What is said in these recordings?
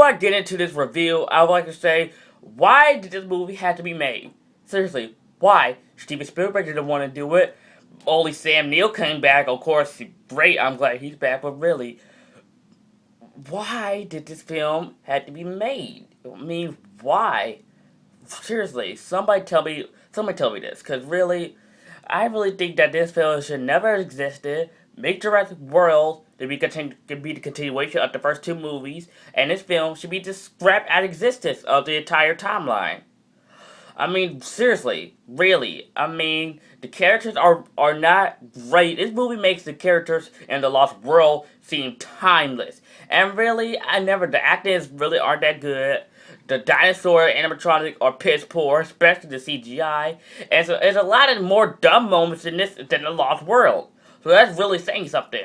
before I get into this review, I would like to say, why did this movie have to be made? Seriously, why? Steven Spielberg didn't want to do it. Only Sam Neill came back. Of course, great, I'm glad he's back, but really, why did this film have to be made? I mean, why? Seriously, somebody tell me this, because really, I really think that this film should never have existed. Make Jurassic World to be the continuation of the first two movies, and this film should be just scrapped out of existence of the entire timeline. I mean, seriously, really. I mean, the characters are not great. This movie makes the characters in the Lost World seem timeless. And really, the actors really aren't that good. The dinosaur animatronics are piss poor, especially the CGI. And so there's a lot of more dumb moments in this than the Lost World. So that's really saying something.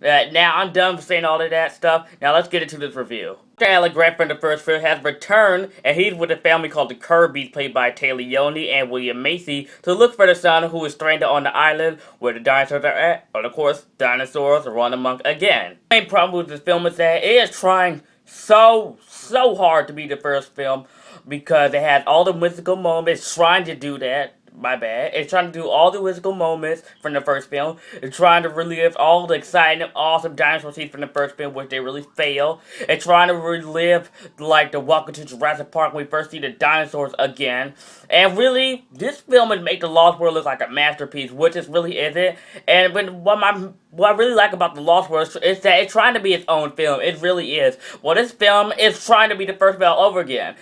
Now I'm done with saying all of that stuff. Now let's get into this review. Dr. Alan Grant from the first film has returned, and he's with a family called the Kirbys, played by Taylor Yoni and William Macy, to look for the son who is stranded on the island where the dinosaurs are at. But of course, dinosaurs run amok again. The main problem with this film is that it is trying so hard to be the first film because it has all the mystical moments trying to do that. My bad. It's trying to do all the mystical moments from the first film. It's trying to relive all the exciting, awesome dinosaur scenes from the first film, which they really fail. It's trying to relive, like, the Welcome to Jurassic Park when we first see the dinosaurs again. And really, this film would make The Lost World look like a masterpiece, which it really isn't. And what I really like about The Lost World is that it's trying to be its own film. It really is. Well, this film is trying to be the first film all over again.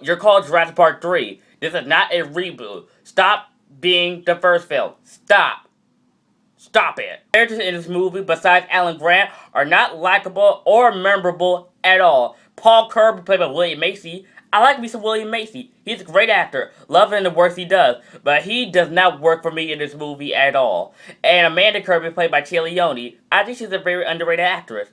You're called Jurassic Park 3. This is not a reboot. Stop being the first film. Stop. Stop it. Characters in this movie, besides Alan Grant, are not likable or memorable at all. Paul Kirby, played by William Macy. I like me some William Macy. He's a great actor. Love him in the works he does. But he does not work for me in this movie at all. And Amanda Kirby, played by Taylor Yoni. I think she's a very underrated actress.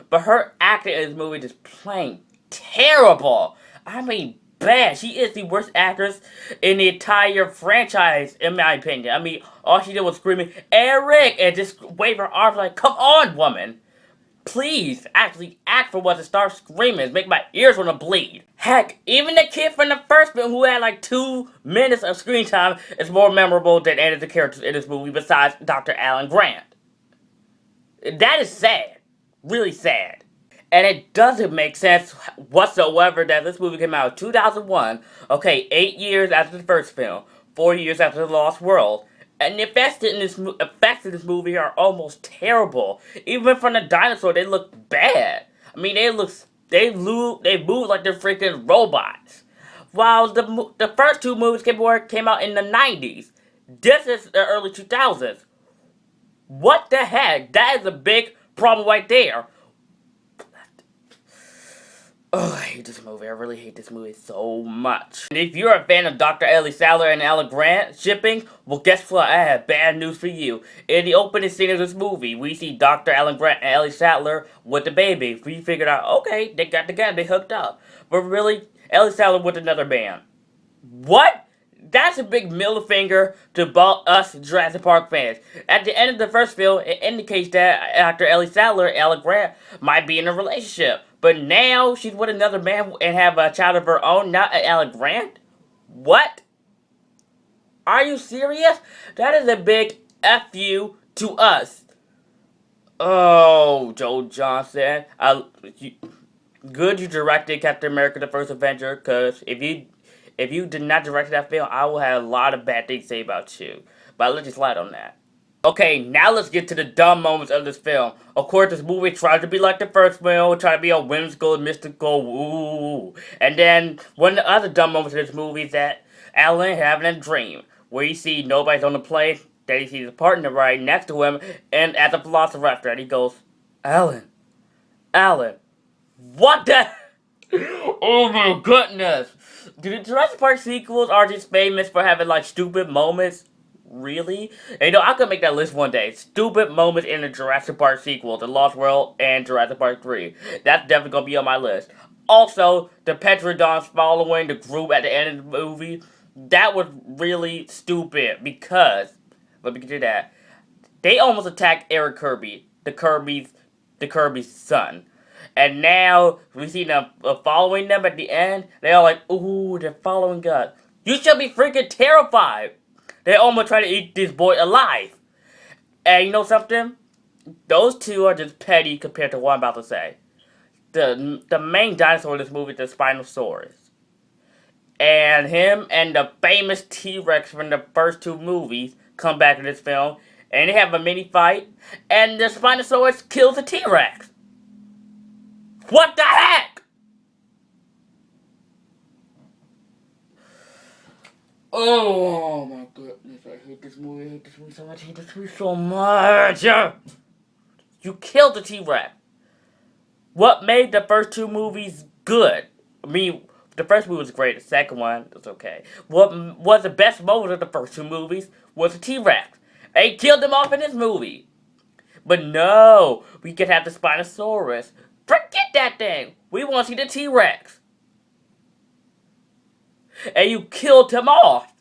But her acting in this movie is just plain terrible. I mean, bad. She is the worst actress in the entire franchise, in my opinion. I mean, all she did was screaming, "Eric!" and just wave her arms like, "Come on, woman! Please, actually act for once and start screaming. Make my ears want to bleed." Heck, even the kid from the first film who had like 2 minutes of screen time is more memorable than any of the characters in this movie besides Dr. Alan Grant. That is sad. Really sad. And it doesn't make sense whatsoever that this movie came out in 2001, okay, 8 years after the first film, 4 years after The Lost World, and the effects in this movie are almost terrible. Even from the dinosaur, they look bad. I mean, they move like they're freaking robots. While the first two movies came out in the 90s, this is the early 2000s. What the heck? That is a big problem right there. Oh, I hate this movie. I really hate this movie so much. And if you're a fan of Dr. Ellie Sattler and Alan Grant shipping, well, guess what? I have bad news for you. In the opening scene of this movie, we see Dr. Alan Grant and Ellie Sattler with the baby. We figured out, okay, they got together, they hooked up. But really, Ellie Sattler with another man. What? That's a big middle finger to us Jurassic Park fans. At the end of the first film, it indicates that Dr. Ellie Sattler and Alan Grant might be in a relationship. But now she's with another man and have a child of her own, not Alan Grant? What? Are you serious? That is a big F you to us. Oh, Joe Johnson. Good you directed Captain America the First Avenger, because if you did not direct that film, I will have a lot of bad things to say about you. But I'll let you slide on that. Okay, now let's get to the dumb moments of this film. Of course, this movie tries to be like the first film, try to be a whimsical, mystical, woo. And then, one of the other dumb moments of this movie is that Alan having a dream, where you see nobody's on the plane, then he sees his partner right next to him, and at the Velociraptor, he goes, Alan, what the? Oh my goodness! The Jurassic Park sequels are just famous for having like stupid moments. Really? And, I could make that list one day. Stupid moments in the Jurassic Park sequel, The Lost World and Jurassic Park 3. That's definitely gonna be on my list. Also, the Petrodons following the group at the end of the movie. That was really stupid because, let me get to that. They almost attacked Eric Kirby, the Kirby's son. And now we see them following them at the end. They're all like, ooh, they're following us. You should be freaking terrified. They almost try to eat this boy alive. And you know something? Those two are just petty compared to what I'm about to say. The main dinosaur in this movie is the Spinosaurus. And him and the famous T-Rex from the first two movies come back in this film. And they have a mini fight. And the Spinosaurus kills the T-Rex. What the heck? Oh my goodness, I hate this movie. I hate this movie so much. I hate this movie so much. You killed the T-Rex. What made the first two movies good? I mean, the first movie was great. The second one was okay. What was the best moment of the first two movies was the T-Rex. They killed them off in this movie. But no, we could have the Spinosaurus. Forget that thing. We want to see the T-Rex. And you killed him off.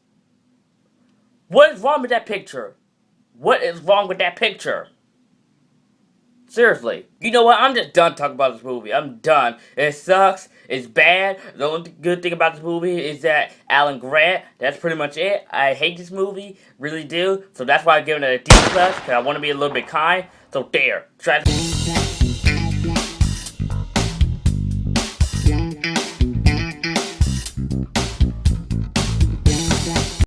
What is wrong with that picture? What is wrong with that picture? Seriously. You know what? I'm just done talking about this movie. I'm done. It sucks. It's bad. The only good thing about this movie is that Alan Grant. That's pretty much it. I hate this movie. Really do. So that's why I'm giving it a D+. Because I want to be a little bit kind. So there. Try to...